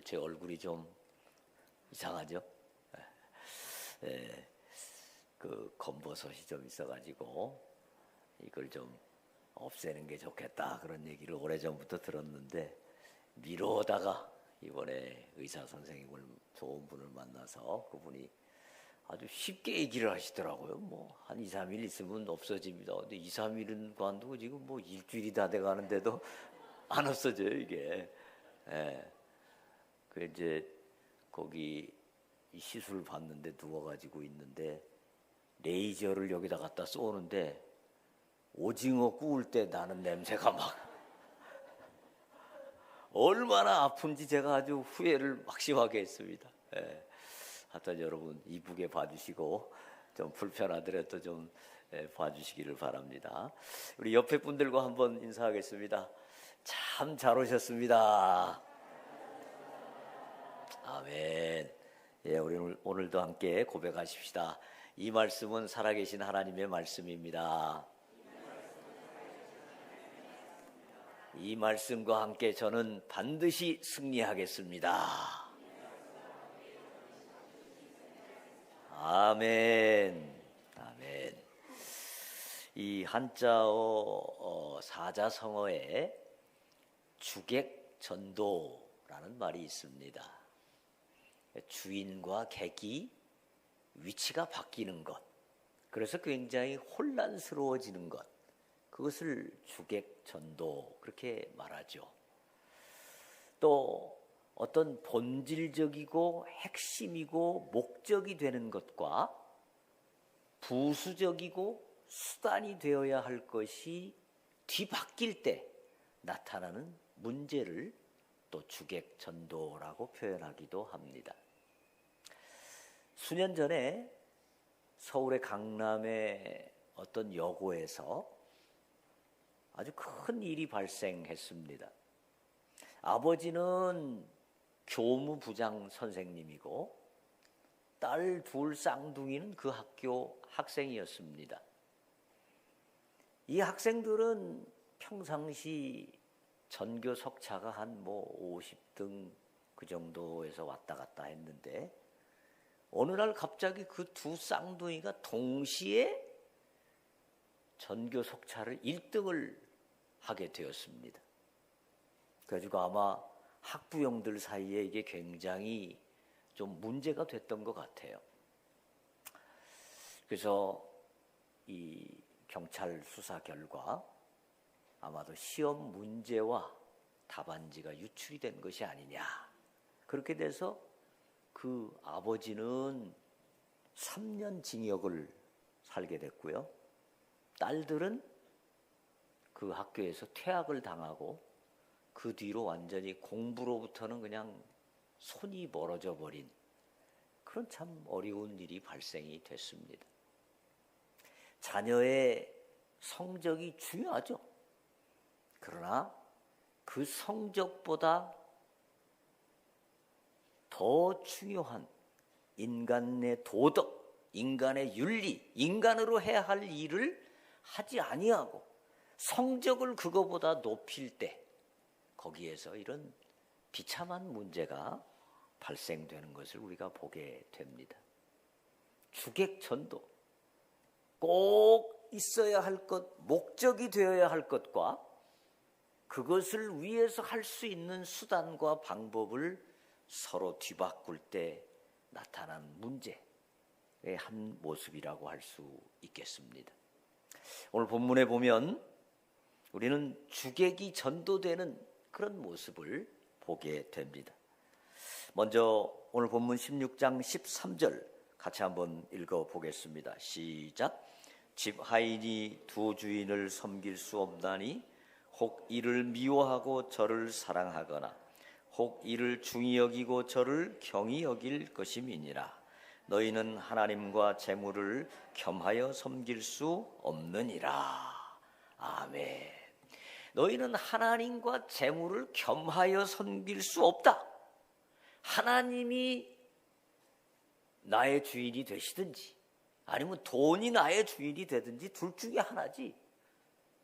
제 얼굴이 좀 이상하죠? 그 검버섯이 좀 있어가지고 이걸 좀 없애는 게 좋겠다 그런 얘기를 오래전부터 들었는데 미루다가 이번에 의사 선생님을 좋은 분을 만나서 그분이 아주 쉽게 얘기를 하시더라고요. 뭐 한 2, 3일 있으면 없어집니다. 근데 2, 3일은 관두고 지금 뭐 일주일이 다 돼가는데도 안 없어져요 이게. 그 이제 거기 시술 받는데 누워가지고 있는데 레이저를 여기다 갖다 쏘는데 오징어 구울 때 나는 냄새가 막 얼마나 아픈지 제가 아주 후회를 막심하게 했습니다. 하여튼 여러분 이쁘게 봐주시고 좀 불편하더라도 좀 봐주시기를 바랍니다. 우리 옆에 분들과 한번 인사하겠습니다. 참 잘 오셨습니다. 아멘. 우리 오늘도 함께 고백하십시다. 이 말씀은 살아계신 하나님의 말씀입니다. 이 말씀과 함께 저는 반드시 승리하겠습니다. 아멘. 아멘. 이 한자어 사자성어에 주객전도라는 말이 있습니다. 주인과 객이 위치가 바뀌는 것, 그래서 굉장히 혼란스러워지는 것, 그것을 주객전도 그렇게 말하죠. 또 어떤 본질적이고 핵심이고 목적이 되는 것과 부수적이고 수단이 되어야 할 것이 뒤바뀔 때 나타나는 문제를 또 주객전도라고 표현하기도 합니다. 수년 전에 서울의 강남의 어떤 여고에서 아주 큰 일이 발생했습니다. 아버지는 교무부장 선생님이고 딸 둘 쌍둥이는 그 학교 학생이었습니다. 이 학생들은 평상시 전교 석차가 한 50등 그 정도에서 왔다 갔다 했는데 어느 날 갑자기 그 두 쌍둥이가 동시에 전교 석차를 1등을 하게 되었습니다. 그래가지고 아마 학부형들 사이에 이게 굉장히 좀 문제가 됐던 것 같아요. 그래서 이 경찰 수사 결과 아마도 시험 문제와 답안지가 유출이 된 것이 아니냐. 그렇게 돼서 그 아버지는 3년 징역을 살게 됐고요. 딸들은 그 학교에서 퇴학을 당하고 그 뒤로 완전히 공부로부터는 그냥 손이 멀어져 버린 그런 참 어려운 일이 발생이 됐습니다. 자녀의 성적이 중요하죠. 그러나 그 성적보다 더 중요한 인간의 도덕, 인간의 윤리, 인간으로 해야 할 일을 하지 아니하고 성적을 그거보다 높일 때 거기에서 이런 비참한 문제가 발생되는 것을 우리가 보게 됩니다. 주객전도, 꼭 있어야 할 것, 목적이 되어야 할 것과 그것을 위해서 할 수 있는 수단과 방법을 서로 뒤바꿀 때 나타난 문제의 한 모습이라고 할 수 있겠습니다. 오늘 본문에 보면 우리는 주객이 전도되는 그런 모습을 보게 됩니다. 먼저 오늘 본문 16장 13절 같이 한번 읽어보겠습니다. 시작. 집 하인이 두 주인을 섬길 수 없나니 혹 이를 미워하고 저를 사랑하거나 혹 이를 중히 여기고 저를 경히 여길 것임이니라. 너희는 하나님과 재물을 겸하여 섬길 수 없느니라. 아멘. 너희는 하나님과 재물을 겸하여 섬길 수 없다. 하나님이 나의 주인이 되시든지 아니면 돈이 나의 주인이 되든지 둘 중에 하나지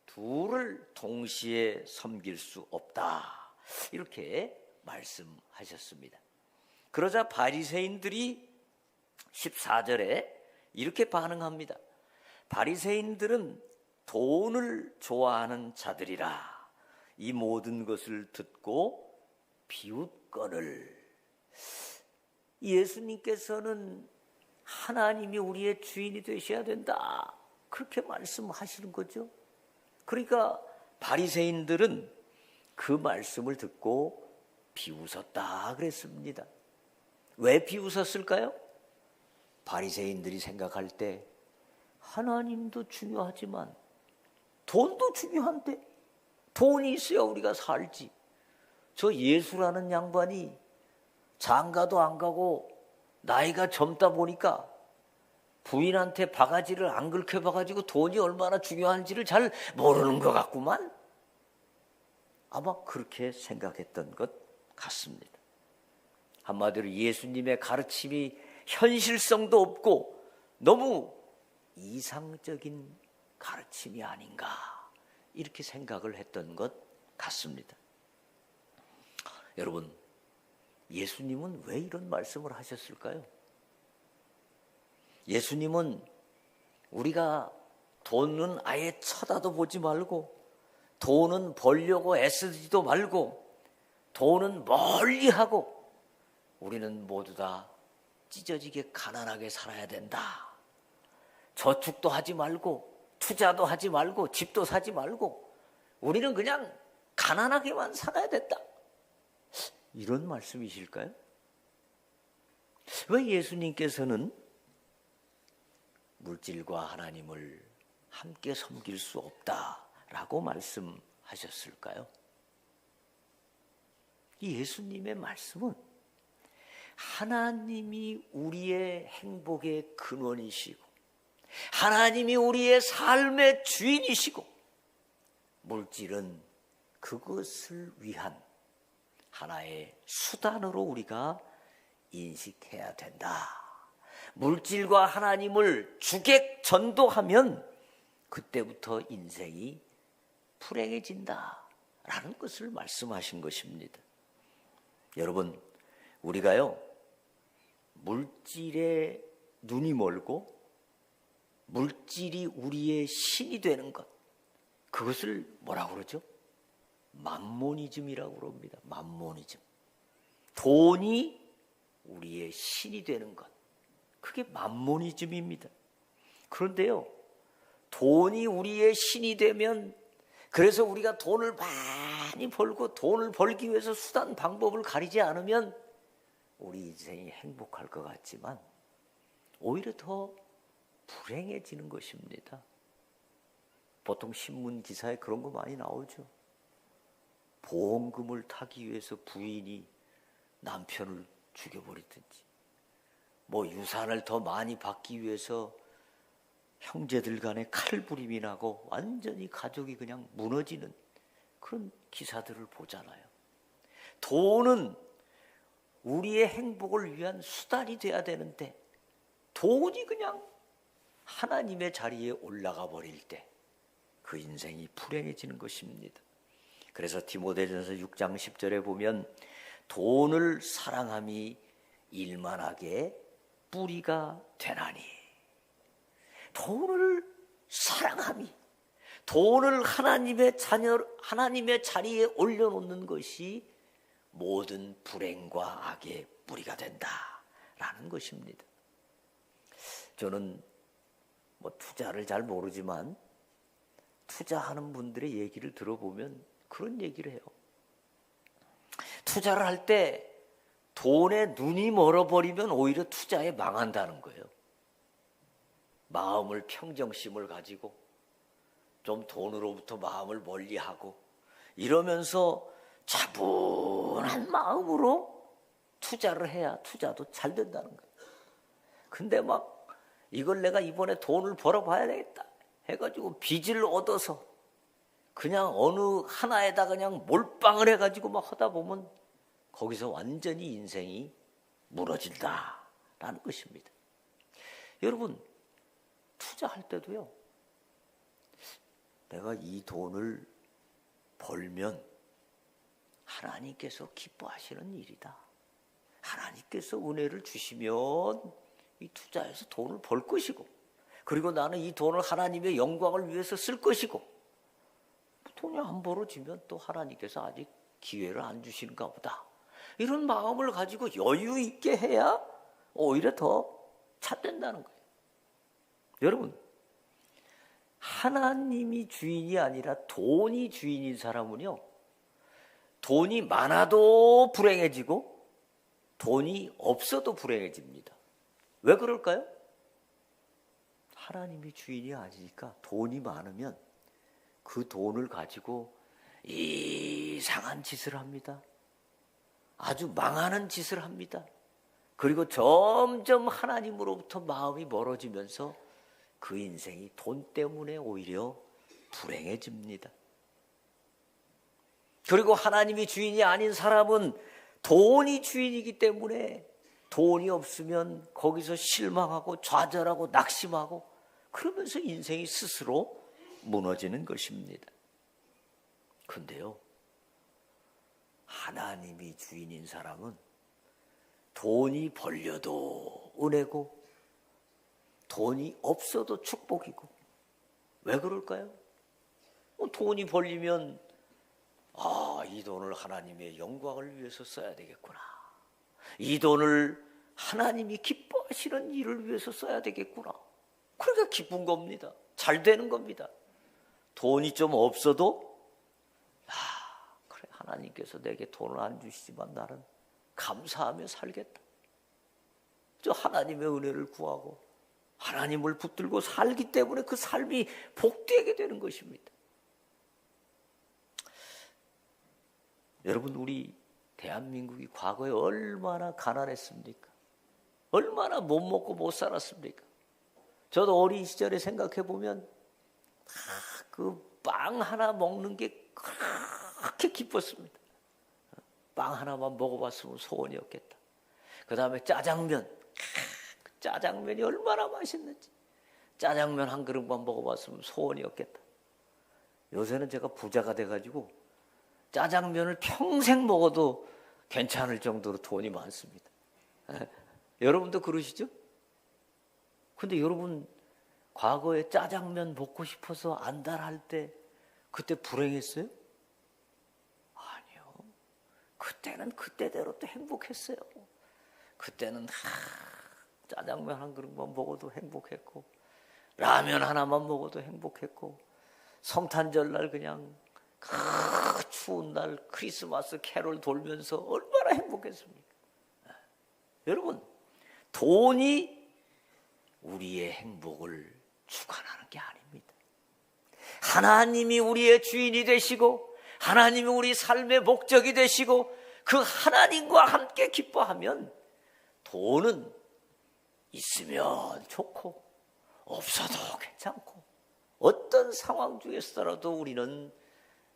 둘을 동시에 섬길 수 없다. 이렇게 말씀하셨습니다. 그러자 바리새인들이 14절에 이렇게 반응합니다. 바리새인들은 돈을 좋아하는 자들이라 이 모든 것을 듣고 비웃거늘. 예수님께서는 하나님이 우리의 주인이 되셔야 된다, 그렇게 말씀하시는 거죠. 그러니까 바리새인들은 그 말씀을 듣고 비웃었다 그랬습니다. 왜 비웃었을까요? 바리새인들이 생각할 때 하나님도 중요하지만 돈도 중요한데, 돈이 있어야 우리가 살지. 저 예수라는 양반이 장가도 안 가고 나이가 젊다 보니까 부인한테 바가지를 안 긁혀봐가지고 돈이 얼마나 중요한지를 잘 모르는 것 같구만. 아마 그렇게 생각했던 것 같습니다. 한마디로 예수님의 가르침이 현실성도 없고 너무 이상적인 가르침이 아닌가, 이렇게 생각을 했던 것 같습니다. 여러분, 예수님은 왜 이런 말씀을 하셨을까요? 예수님은 우리가 돈은 아예 쳐다도 보지 말고, 돈은 벌려고 애쓰지도 말고, 돈은 멀리하고, 우리는 모두 다 찢어지게 가난하게 살아야 된다. 저축도 하지 말고, 투자도 하지 말고, 집도 사지 말고, 우리는 그냥 가난하게만 살아야 된다. 이런 말씀이실까요? 왜 예수님께서는 물질과 하나님을 함께 섬길 수 없다라고 말씀하셨을까요? 이 예수님의 말씀은 하나님이 우리의 행복의 근원이시고, 하나님이 우리의 삶의 주인이시고, 물질은 그것을 위한 하나의 수단으로 우리가 인식해야 된다. 물질과 하나님을 주객 전도하면 그때부터 인생이 불행해진다라는 것을 말씀하신 것입니다. 여러분, 우리가요, 물질에 눈이 멀고 물질이 우리의 신이 되는 것, 그것을 뭐라고 그러죠? 맘모니즘이라고 그럽니다. 맘모니즘. 돈이 우리의 신이 되는 것, 그게 맘모니즘입니다. 그런데요, 돈이 우리의 신이 되면, 그래서 우리가 돈을 많이 벌고 돈을 벌기 위해서 수단 방법을 가리지 않으면 우리 인생이 행복할 것 같지만 오히려 더 불행해지는 것입니다. 보통 신문 기사에 그런 거 많이 나오죠. 보험금을 타기 위해서 부인이 남편을 죽여버리든지, 뭐 유산을 더 많이 받기 위해서 형제들 간에 칼부림이 나고 완전히 가족이 그냥 무너지는 그런 기사들을 보잖아요. 돈은 우리의 행복을 위한 수단이 돼야 되는데, 돈이 그냥 하나님의 자리에 올라가 버릴 때 그 인생이 불행해지는 것입니다. 그래서 디모데전서 6장 10절에 보면 돈을 사랑함이 일만하게 뿌리가 되나니, 돈을 사랑함이, 돈을 하나님의 자리에 올려놓는 것이 모든 불행과 악의 뿌리가 된다라는 것입니다. 저는 뭐 투자를 잘 모르지만 투자하는 분들의 얘기를 들어보면 그런 얘기를 해요. 투자를 할 때 돈에 눈이 멀어버리면 오히려 투자에 망한다는 거예요. 마음을, 평정심을 가지고 좀 돈으로부터 마음을 멀리하고 이러면서 차분한 마음으로 투자를 해야 투자도 잘 된다는 거예요. 근데 막 이걸 내가 이번에 돈을 벌어봐야 되겠다 해가지고 빚을 얻어서 그냥 어느 하나에다 그냥 몰빵을 해가지고 막 하다 보면 거기서 완전히 인생이 무너진다라는 것입니다. 여러분, 투자할 때도요, 내가 이 돈을 벌면 하나님께서 기뻐하시는 일이다. 하나님께서 은혜를 주시면 이 투자해서 돈을 벌 것이고, 그리고 나는 이 돈을 하나님의 영광을 위해서 쓸 것이고, 돈이 안 벌어지면 또 하나님께서 아직 기회를 안 주시는가 보다. 이런 마음을 가지고 여유 있게 해야 오히려 더 잣된다는 거예요. 여러분, 하나님이 주인이 아니라 돈이 주인인 사람은요, 돈이 많아도 불행해지고 돈이 없어도 불행해집니다. 왜 그럴까요? 하나님이 주인이 아니니까 돈이 많으면 그 돈을 가지고 이상한 짓을 합니다. 아주 망하는 짓을 합니다. 그리고 점점 하나님으로부터 마음이 멀어지면서 그 인생이 돈 때문에 오히려 불행해집니다. 그리고 하나님이 주인이 아닌 사람은 돈이 주인이기 때문에 돈이 없으면 거기서 실망하고 좌절하고 낙심하고 그러면서 인생이 스스로 무너지는 것입니다. 그런데요, 하나님이 주인인 사람은 돈이 벌려도 은혜고 돈이 없어도 축복이고. 왜 그럴까요? 돈이 벌리면 이 돈을 하나님의 영광을 위해서 써야 되겠구나. 이 돈을 하나님이 기뻐하시는 일을 위해서 써야 되겠구나. 그러니까 기쁜 겁니다. 잘 되는 겁니다. 돈이 좀 없어도 그래, 하나님께서 내게 돈을 안 주시지만 나는 감사하며 살겠다. 저 하나님의 은혜를 구하고 하나님을 붙들고 살기 때문에 그 삶이 복되게 되는 것입니다. 여러분, 우리 대한민국이 과거에 얼마나 가난했습니까? 얼마나 못 먹고 못 살았습니까? 저도 어린 시절에 생각해 보면 그 빵 하나 먹는 게 그렇게 기뻤습니다. 빵 하나만 먹어봤으면 소원이었겠다. 그 다음에 짜장면, 짜장면이 얼마나 맛있는지, 짜장면 한 그릇만 먹어봤으면 소원이었겠다. 요새는 제가 부자가 돼가지고 짜장면을 평생 먹어도 괜찮을 정도로 돈이 많습니다. 여러분도 그러시죠? 근데 여러분, 과거에 짜장면 먹고 싶어서 안달할 때 그때 불행했어요? 아니요. 그때는 그때대로 또 행복했어요. 그때는 짜장면 한 그릇만 먹어도 행복했고, 라면 하나만 먹어도 행복했고, 성탄절날 그냥 그 추운 날 크리스마스 캐롤 돌면서 얼마나 행복했습니까? 여러분, 돈이 우리의 행복을 주관하는 게 아닙니다. 하나님이 우리의 주인이 되시고 하나님이 우리 삶의 목적이 되시고 그 하나님과 함께 기뻐하면 돈은 있으면 좋고 없어도 괜찮고 어떤 상황 중에서라도 우리는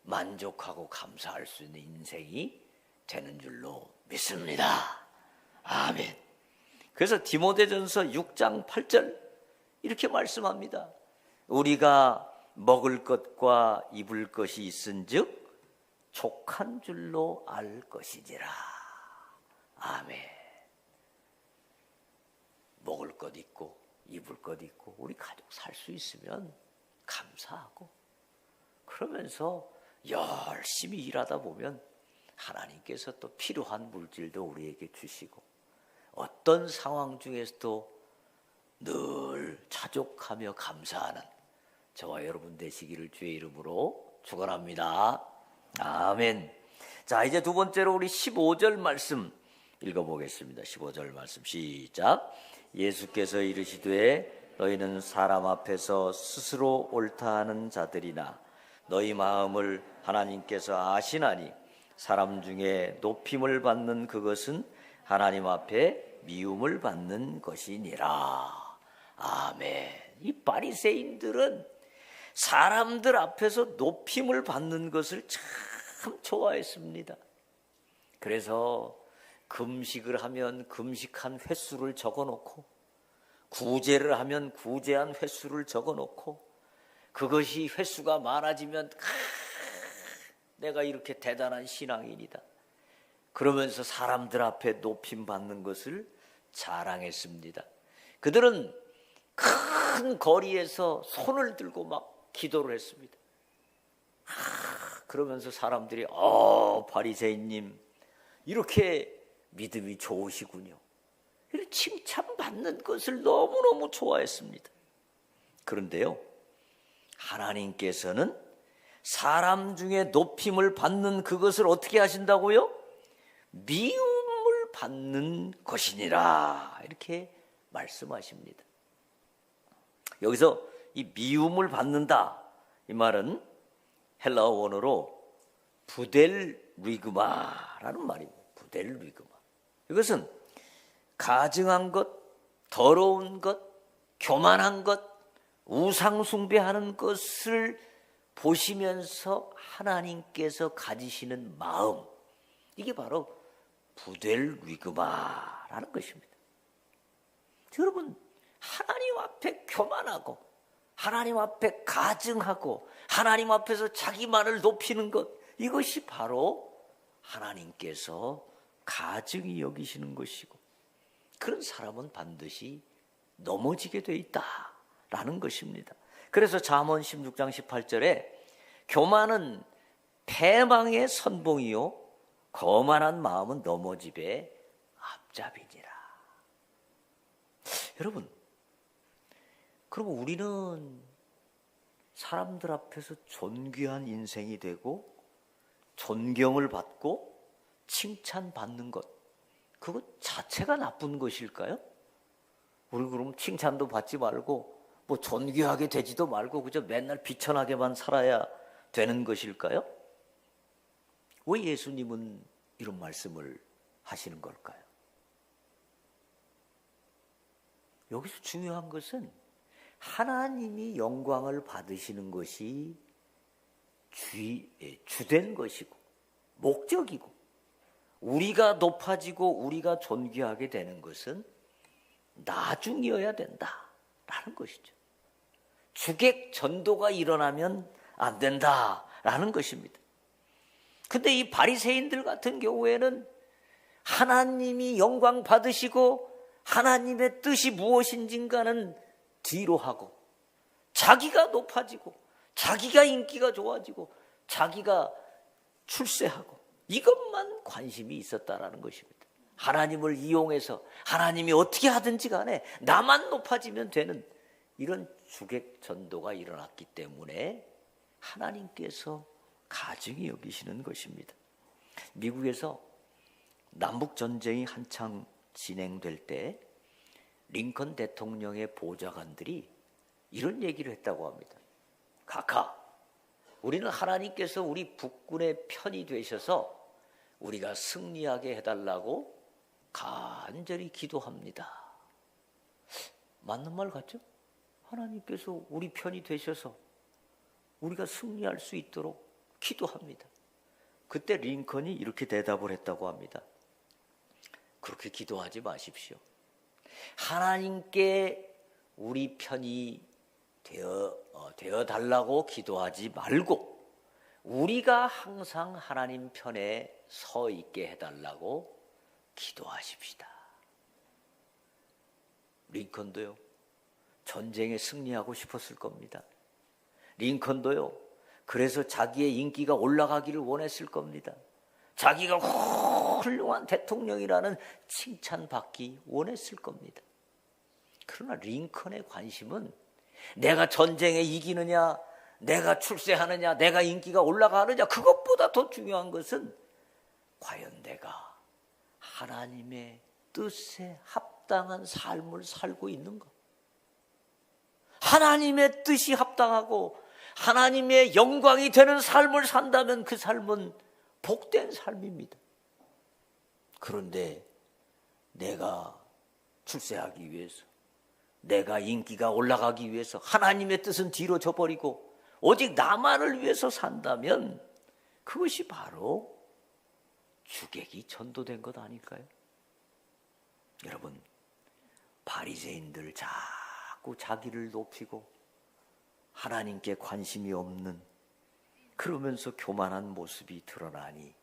만족하고 감사할 수 있는 인생이 되는 줄로 믿습니다. 아멘. 그래서 디모데전서 6장 8절 이렇게 말씀합니다. 우리가 먹을 것과 입을 것이 있은즉 족한 줄로 알 것이지라. 아멘. 먹을 것 있고 입을 것 있고 우리 가족 살 수 있으면 감사하고, 그러면서 열심히 일하다 보면 하나님께서 또 필요한 물질도 우리에게 주시고 어떤 상황 중에서도 늘 자족하며 감사하는 저와 여러분 되시기를 주의 이름으로 축원합니다. 아멘. 자, 이제 두 번째로 우리 15절 말씀 읽어보겠습니다. 15절 말씀 시작. 예수께서 이르시되 너희는 사람 앞에서 스스로 옳다 하는 자들이나 너희 마음을 하나님께서 아시나니 사람 중에 높임을 받는 그것은 하나님 앞에 미움을 받는 것이니라. 아멘. 이 바리새인들은 사람들 앞에서 높임을 받는 것을 참 좋아했습니다. 그래서 금식을 하면 금식한 횟수를 적어놓고 구제를 하면 구제한 횟수를 적어놓고 그것이 횟수가 많아지면 내가 이렇게 대단한 신앙인이다. 그러면서 사람들 앞에 높임 받는 것을 자랑했습니다. 그들은 큰 거리에서 손을 들고 막 기도를 했습니다. 그러면서 사람들이 바리새인님 이렇게 믿음이 좋으시군요. 이렇게 칭찬받는 것을 너무너무 좋아했습니다. 그런데요, 하나님께서는 사람 중에 높임을 받는 그것을 어떻게 하신다고요? 미움을 받는 것이니라 이렇게 말씀하십니다. 여기서 이 미움을 받는다 이 말은 헬라어 원어로 부델리그마라는 말입니다. 부델리그마. 이것은 가증한 것, 더러운 것, 교만한 것, 우상 숭배하는 것을 보시면서 하나님께서 가지시는 마음, 이게 바로 부델리그마라는 것입니다. 여러분, 하나님 앞에 교만하고 하나님 앞에 가증하고 하나님 앞에서 자기만을 높이는 것, 이것이 바로 하나님께서 가증히 여기시는 것이고 그런 사람은 반드시 넘어지게 돼 있다라는 것입니다. 그래서 잠언 16장 18절에 교만은 패망의 선봉이요 거만한 마음은 넘어짐의 앞잡이니라. 여러분, 그럼 우리는 사람들 앞에서 존귀한 인생이 되고 존경을 받고 칭찬받는 것, 그것 자체가 나쁜 것일까요? 우리 그럼 칭찬도 받지 말고 뭐 존귀하게 되지도 말고 그저 맨날 비천하게만 살아야 되는 것일까요? 왜 예수님은 이런 말씀을 하시는 걸까요? 여기서 중요한 것은 하나님이 영광을 받으시는 것이 주된 것이고 목적이고 우리가 높아지고 우리가 존귀하게 되는 것은 나중이어야 된다라는 것이죠. 주객 전도가 일어나면 안 된다라는 것입니다. 근데 이 바리새인들 같은 경우에는 하나님이 영광 받으시고 하나님의 뜻이 무엇인지는 뒤로 하고 자기가 높아지고 자기가 인기가 좋아지고 자기가 출세하고 이것만 관심이 있었다라는 것입니다. 하나님을 이용해서 하나님이 어떻게 하든지 간에 나만 높아지면 되는 이런 주객 전도가 일어났기 때문에 하나님께서 가증히 여기시는 것입니다. 미국에서 남북전쟁이 한창 진행될 때 링컨 대통령의 보좌관들이 이런 얘기를 했다고 합니다. 각하, 우리는 하나님께서 우리 북군의 편이 되셔서 우리가 승리하게 해달라고 간절히 기도합니다. 맞는 말 같죠? 하나님께서 우리 편이 되셔서 우리가 승리할 수 있도록 기도합니다. 그때 링컨이 이렇게 대답을 했다고 합니다. 그렇게 기도하지 마십시오. 하나님께 우리 편이 되어 달라고 기도하지 말고 우리가 항상 하나님 편에 서 있게 해달라고 기도하십시다. 링컨도요, 전쟁에 승리하고 싶었을 겁니다. 링컨도요, 그래서 자기의 인기가 올라가기를 원했을 겁니다. 자기가 훌륭한 대통령이라는 칭찬받기 원했을 겁니다. 그러나 링컨의 관심은 내가 전쟁에 이기느냐, 내가 출세하느냐, 내가 인기가 올라가느냐, 그것보다 더 중요한 것은 과연 내가 하나님의 뜻에 합당한 삶을 살고 있는가? 하나님의 뜻이 합당하고 하나님의 영광이 되는 삶을 산다면 그 삶은 복된 삶입니다. 그런데 내가 출세하기 위해서, 내가 인기가 올라가기 위해서 하나님의 뜻은 뒤로 져버리고 오직 나만을 위해서 산다면 그것이 바로 주객이 전도된 것 아닐까요? 여러분, 바리새인들 자꾸 자기를 높이고 하나님께 관심이 없는, 그러면서 교만한 모습이 드러나니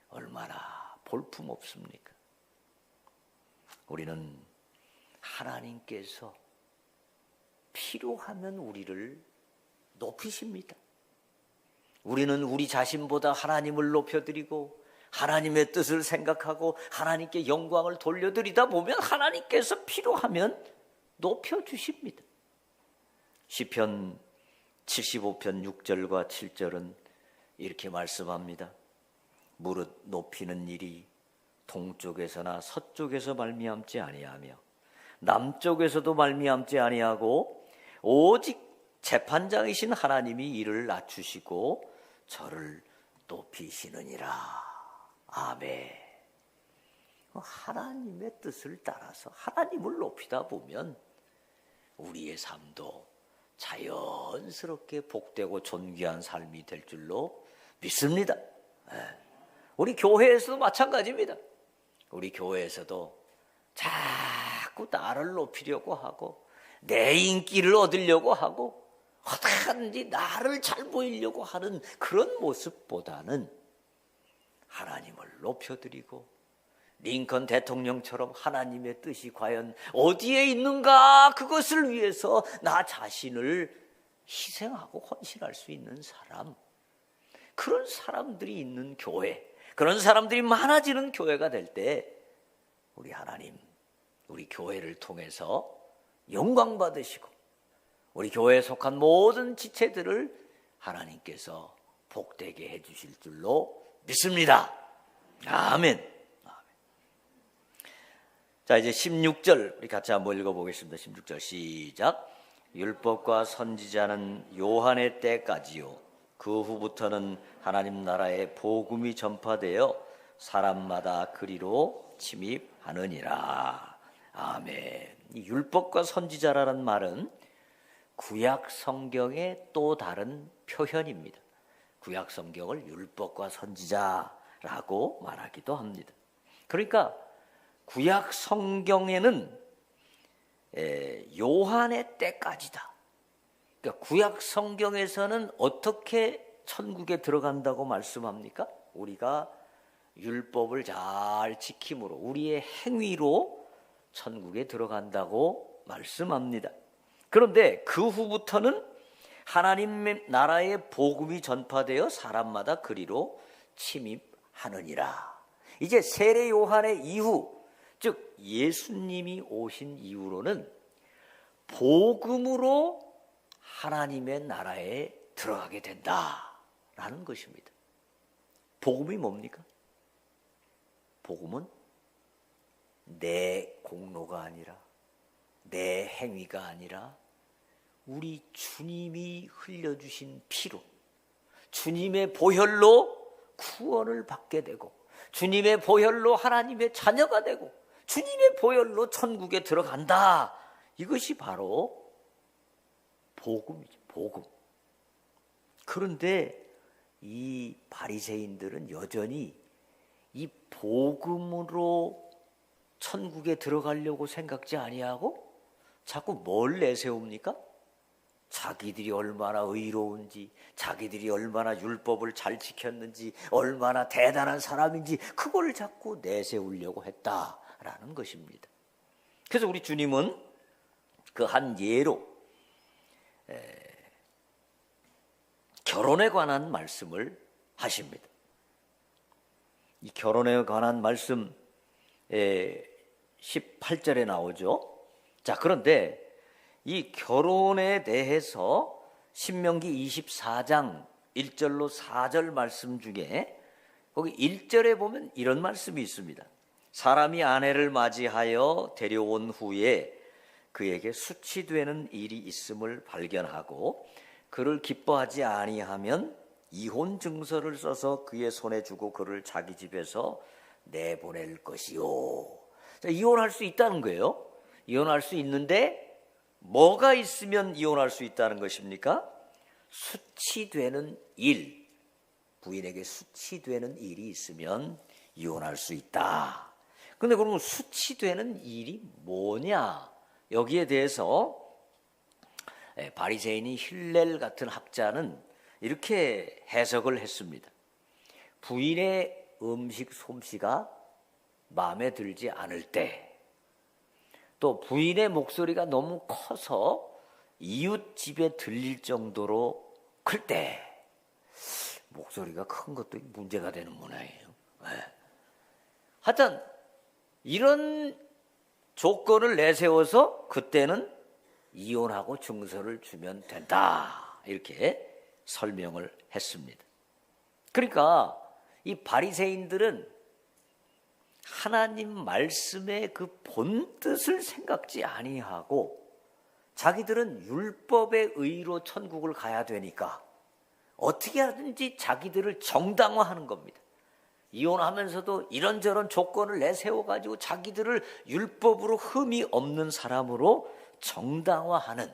얼마나 볼품 없습니까? 우리는 하나님께서 필요하면 우리를 높이십니다. 우리는 우리 자신보다 하나님을 높여드리고 하나님의 뜻을 생각하고 하나님께 영광을 돌려드리다 보면 하나님께서 필요하면 높여주십니다. 시편 75편 6절과 7절은 이렇게 말씀합니다. 무릇 높이는 일이 동쪽에서나 서쪽에서 말미암지 아니하며 남쪽에서도 말미암지 아니하고 오직 재판장이신 하나님이 이를 낮추시고 저를 높이시느니라. 아멘. 하나님의 뜻을 따라서 하나님을 높이다 보면 우리의 삶도 자연스럽게 복되고 존귀한 삶이 될 줄로 믿습니다. 우리 교회에서도 마찬가지입니다. 우리 교회에서도 자꾸 나를 높이려고 하고 내 인기를 얻으려고 하고 어떻게든지 나를 잘 보이려고 하는 그런 모습보다는 하나님을 높여드리고 링컨 대통령처럼 하나님의 뜻이 과연 어디에 있는가 그것을 위해서 나 자신을 희생하고 헌신할 수 있는 사람, 그런 사람들이 있는 교회, 그런 사람들이 많아지는 교회가 될 때 우리 하나님, 우리 교회를 통해서 영광 받으시고 우리 교회에 속한 모든 지체들을 하나님께서 복되게 해주실 줄로 믿습니다. 아멘. 자, 이제 16절 우리 같이 한번 읽어보겠습니다. 16절 시작. 율법과 선지자는 요한의 때까지요 그 후부터는 하나님 나라의 복음이 전파되어 사람마다 그리로 침입하느니라. 아멘. 이 율법과 선지자라는 말은 구약 성경의 또 다른 표현입니다. 구약 성경을 율법과 선지자라고 말하기도 합니다. 그러니까 구약 성경에는 요한의 때까지다. 그러니까 구약 성경에서는 어떻게 천국에 들어간다고 말씀합니까? 우리가 율법을 잘 지킴으로 우리의 행위로 천국에 들어간다고 말씀합니다. 그런데 그 후부터는 하나님 나라의 복음이 전파되어 사람마다 그리로 침입하느니라. 이제 세례 요한의 이후, 즉 예수님이 오신 이후로는 복음으로 하나님의 나라에 들어가게 된다라는 것입니다. 복음이 뭡니까? 복음은 내 공로가 아니라 내 행위가 아니라 우리 주님이 흘려주신 피로 주님의 보혈로 구원을 받게 되고 주님의 보혈로 하나님의 자녀가 되고 주님의 보혈로 천국에 들어간다. 이것이 바로 복음이죠. 복음. 그런데 이 바리새인들은 여전히 이 복음으로 천국에 들어가려고 생각지 아니하고 자꾸 뭘 내세웁니까? 자기들이 얼마나 의로운지, 자기들이 얼마나 율법을 잘 지켰는지, 얼마나 대단한 사람인지 그걸 자꾸 내세우려고 했다라는 것입니다. 그래서 우리 주님은 그 한 예로 결혼에 관한 말씀을 하십니다. 이 결혼에 관한 말씀 18절에 나오죠. 자, 그런데 이 결혼에 대해서 신명기 24장 1절로 4절 말씀 중에 거기 1절에 보면 이런 말씀이 있습니다. 사람이 아내를 맞이하여 데려온 후에 그에게 수치되는 일이 있음을 발견하고 그를 기뻐하지 아니하면 이혼 증서를 써서 그의 손에 주고 그를 자기 집에서 내보낼 것이요. 자, 이혼할 수 있다는 거예요. 이혼할 수 있는데 뭐가 있으면 이혼할 수 있다는 것입니까? 수치되는 일, 부인에게 수치되는 일이 있으면 이혼할 수 있다. 그런데 그러면 수치되는 일이 뭐냐? 여기에 대해서 바리새인이 힐렐 같은 학자는 이렇게 해석을 했습니다. 부인의 음식 솜씨가 마음에 들지 않을 때, 또 부인의 목소리가 너무 커서 이웃 집에 들릴 정도로 클 때, 목소리가 큰 것도 문제가 되는 문화예요. 하여튼 이런 조건을 내세워서 그때는 이혼하고 증서를 주면 된다, 이렇게 설명을 했습니다. 그러니까 이 바리새인들은 하나님 말씀의 그 본뜻을 생각지 아니하고 자기들은 율법의 의로 천국을 가야 되니까 어떻게 하든지 자기들을 정당화하는 겁니다. 이혼하면서도 이런저런 조건을 내세워가지고 자기들을 율법으로 흠이 없는 사람으로 정당화하는,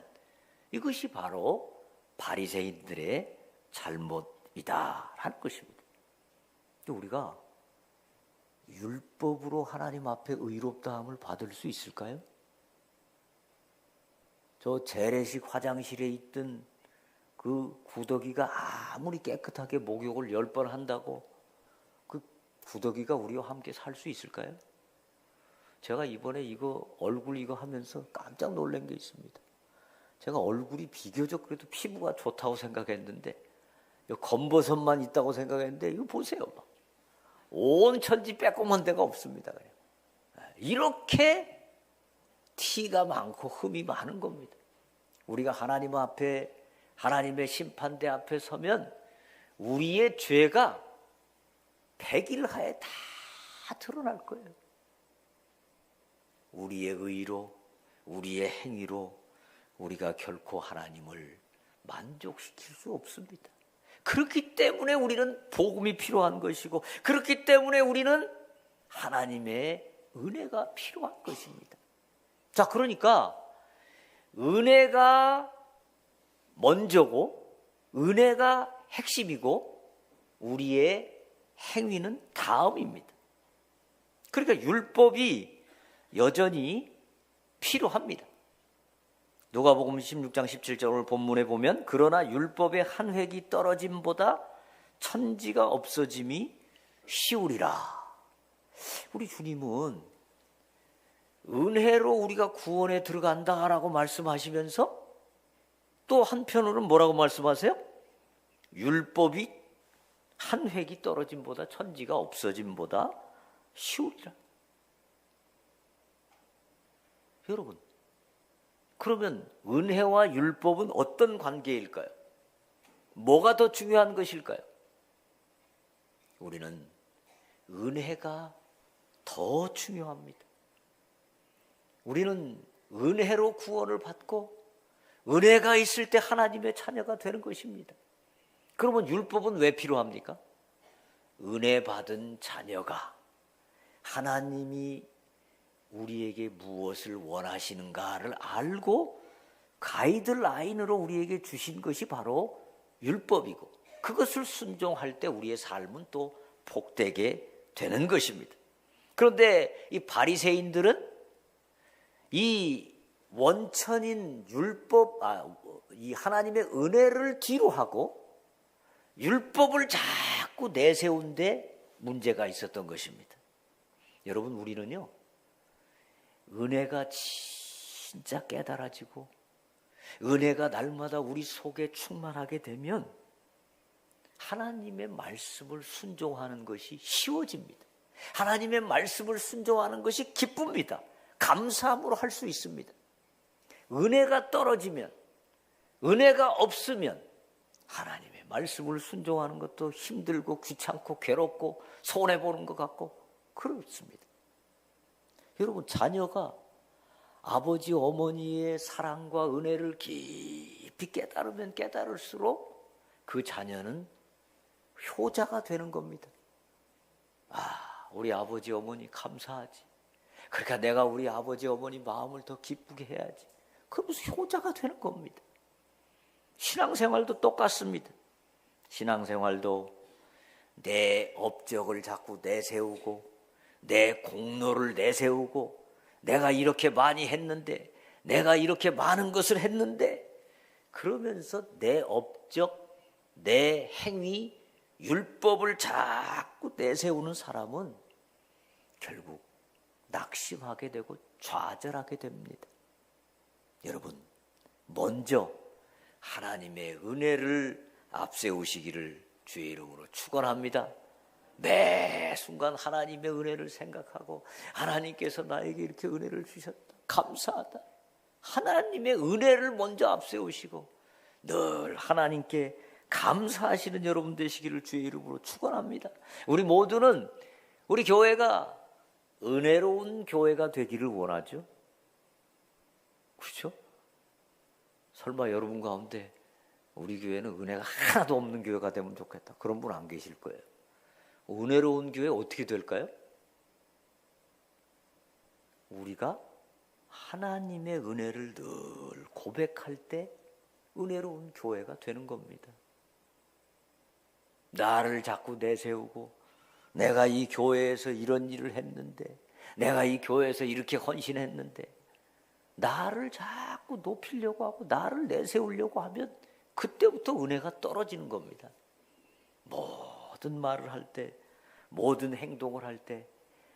이것이 바로 바리새인들의 잘못이다라는 것입니다. 우리가 율법으로 하나님 앞에 의롭다함을 받을 수 있을까요? 저 재래식 화장실에 있던 그 구더기가 아무리 깨끗하게 목욕을 10번 한다고 그 구더기가 우리와 함께 살 수 있을까요? 제가 이번에 얼굴 이거 하면서 깜짝 놀란 게 있습니다. 제가 얼굴이 비교적 그래도 피부가 좋다고 생각했는데, 검버섯만 있다고 생각했는데, 이거 보세요. 온 천지 빼꼼한 데가 없습니다. 이렇게 티가 많고 흠이 많은 겁니다. 우리가 하나님 앞에, 하나님의 심판대 앞에 서면 우리의 죄가 백일하에 다 드러날 거예요. 우리의 의로, 우리의 행위로 우리가 결코 하나님을 만족시킬 수 없습니다. 그렇기 때문에 우리는 복음이 필요한 것이고, 그렇기 때문에 우리는 하나님의 은혜가 필요한 것입니다. 자, 그러니까 은혜가 먼저고 은혜가 핵심이고 우리의 행위는 다음입니다. 그러니까 율법이 여전히 필요합니다. 누가복음 16장 17절 오늘 본문에 보면, 그러나 율법의 한 획이 떨어짐보다 천지가 없어짐이 쉬우리라. 우리 주님은 은혜로 우리가 구원에 들어간다라고 말씀하시면서 또 한편으로는 뭐라고 말씀하세요? 율법이 한 획이 떨어짐보다 천지가 없어짐보다 쉬우리라. 여러분, 그러면 은혜와 율법은 어떤 관계일까요? 뭐가 더 중요한 것일까요? 우리는 은혜가 더 중요합니다. 우리는 은혜로 구원을 받고 은혜가 있을 때 하나님의 자녀가 되는 것입니다. 그러면 율법은 왜 필요합니까? 은혜 받은 자녀가 하나님이 우리에게 무엇을 원하시는가를 알고 가이드라인으로 우리에게 주신 것이 바로 율법이고, 그것을 순종할 때 우리의 삶은 또 복되게 되는 것입니다. 그런데 이 바리새인들은 이 원천인 율법, 이 하나님의 은혜를 뒤로 하고 율법을 자꾸 내세운 데 문제가 있었던 것입니다. 여러분, 우리는요, 은혜가 진짜 깨달아지고 은혜가 날마다 우리 속에 충만하게 되면 하나님의 말씀을 순종하는 것이 쉬워집니다. 하나님의 말씀을 순종하는 것이 기쁩니다. 감사함으로 할 수 있습니다. 은혜가 떨어지면, 은혜가 없으면 하나님의 말씀을 순종하는 것도 힘들고 귀찮고 괴롭고 손해보는 것 같고 그렇습니다. 여러분, 자녀가 아버지 어머니의 사랑과 은혜를 깊이 깨달으면 깨달을수록 그 자녀는 효자가 되는 겁니다. 우리 아버지 어머니 감사하지. 그러니까 내가 우리 아버지 어머니 마음을 더 기쁘게 해야지. 그러면서 효자가 되는 겁니다. 신앙생활도 똑같습니다. 신앙생활도 내 업적을 자꾸 내세우고 내 공로를 내세우고 내가 이렇게 많이 했는데, 내가 이렇게 많은 것을 했는데, 그러면서 내 업적, 내 행위, 율법을 자꾸 내세우는 사람은 결국 낙심하게 되고 좌절하게 됩니다. 여러분, 먼저 하나님의 은혜를 앞세우시기를 주의 이름으로 축원합니다. 매 순간 하나님의 은혜를 생각하고 하나님께서 나에게 이렇게 은혜를 주셨다, 감사하다. 하나님의 은혜를 먼저 앞세우시고 늘 하나님께 감사하시는 여러분 되시기를 주의 이름으로 축원합니다. 우리 모두는 우리 교회가 은혜로운 교회가 되기를 원하죠. 그렇죠? 설마 여러분 가운데 우리 교회는 은혜가 하나도 없는 교회가 되면 좋겠다, 그런 분 안 계실 거예요. 은혜로운 교회 어떻게 될까요? 우리가 하나님의 은혜를 늘 고백할 때 은혜로운 교회가 되는 겁니다. 나를 자꾸 내세우고 내가 이 교회에서 이런 일을 했는데, 내가 이 교회에서 이렇게 헌신했는데, 나를 자꾸 높이려고 하고 나를 내세우려고 하면 그때부터 은혜가 떨어지는 겁니다. 모든 말을 할 때, 모든 행동을 할 때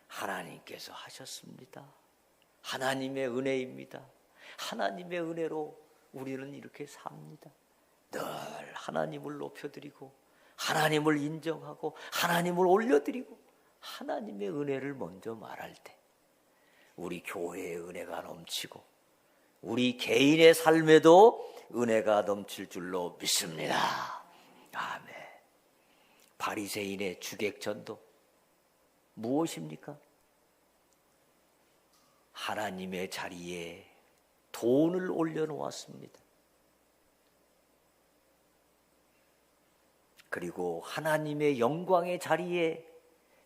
하나님께서 하셨습니다. 하나님의 은혜입니다. 하나님의 은혜로 우리는 이렇게 삽니다. 늘 하나님을 높여드리고 하나님을 인정하고 하나님을 올려드리고 하나님의 은혜를 먼저 말할 때 우리 교회의 은혜가 넘치고 우리 개인의 삶에도 은혜가 넘칠 줄로 믿습니다. 아멘. 바리새인의 주객전도 무엇입니까? 하나님의 자리에 돈을 올려놓았습니다. 그리고 하나님의 영광의 자리에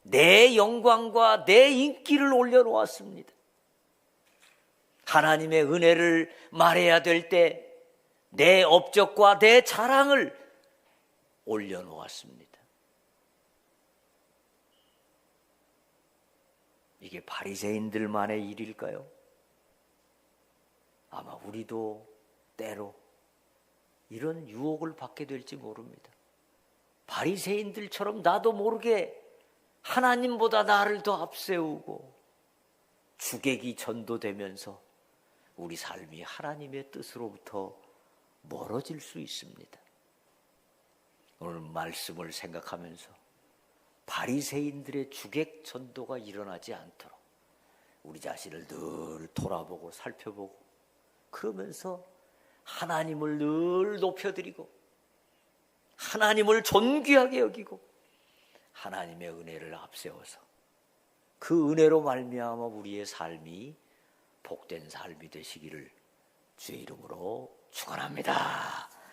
내 영광과 내 인기를 올려놓았습니다. 하나님의 은혜를 말해야 될 때 내 업적과 내 자랑을 올려놓았습니다. 이게 바리새인들만의 일일까요? 아마 우리도 때로 이런 유혹을 받게 될지 모릅니다. 바리새인들처럼 나도 모르게 하나님보다 나를 더 앞세우고 주객이 전도되면서 우리 삶이 하나님의 뜻으로부터 멀어질 수 있습니다. 오늘 말씀을 생각하면서 바리새인들의 주객 전도가 일어나지 않도록 우리 자신을 늘 돌아보고 살펴보고 그러면서 하나님을 늘 높여드리고 하나님을 존귀하게 여기고 하나님의 은혜를 앞세워서 그 은혜로 말미암아 우리의 삶이 복된 삶이 되시기를 주의 이름으로 축원합니다.